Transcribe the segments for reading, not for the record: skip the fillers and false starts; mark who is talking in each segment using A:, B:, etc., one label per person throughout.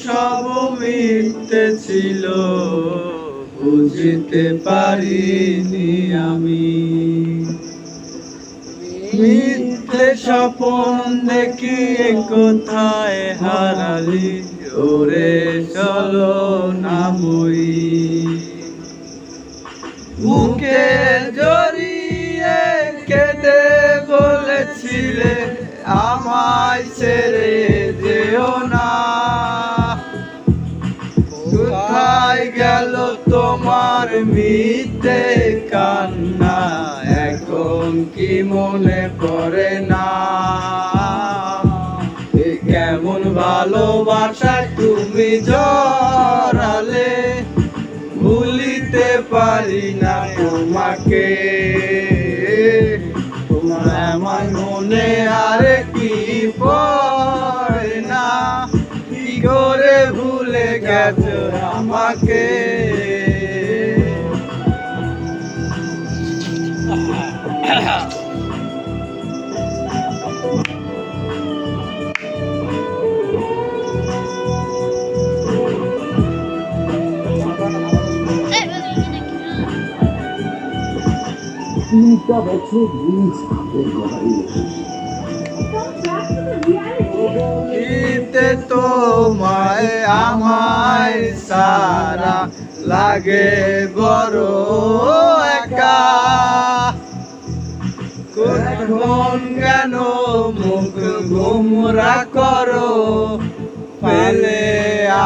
A: সব মিথ্যে ছিল, বুঝতে পারিনি আমি। মিথ্যে স্বপ্ন দেখিয়ে কোথায় হারালি ওরে চলো নামই। বুকে জড়িয়ে কেঁদে বলেছিলে আমায় ছেড়ে যেও না। কোথায় গেল তোমার মিথ্যে কান্না, এখন কি মনে পড়ে না? কেমন ভালোবাসায় তুমি জড়ালে, ভুলিতে পারি না তোমাকে। তোমার আমার মনে আর কি পড়ে না, কি করে ভুলে গেছো আমাকে।
B: তিনটা বছর নিজ হাতের গড়াই
A: দিতে তোমায় আমায় সারা লাগে বড় একা। কখন কেন মুখ গোমরা করো, পেলে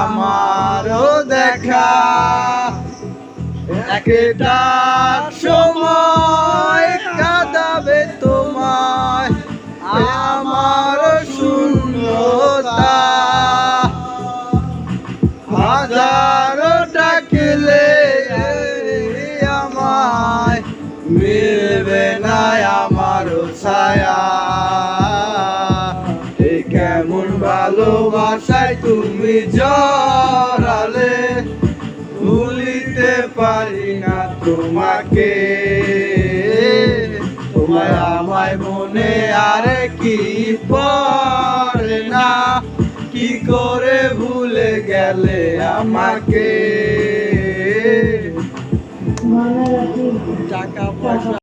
A: আমারও দেখা। একটা সময় কাঁদাবে তোমায় আমার শূন্যতা। হাজারো ডাকলে আমায় মিলবে না আমার ছায়া। এই কেমন ভালোবাসায় তুমি জড়ালে, ভুলিতে পারি না তোমাকে। তোমায় আমায় মনে আর কি পড়ে না, কি করে ভুলে গেলে আমাকে। টাকা পয়সা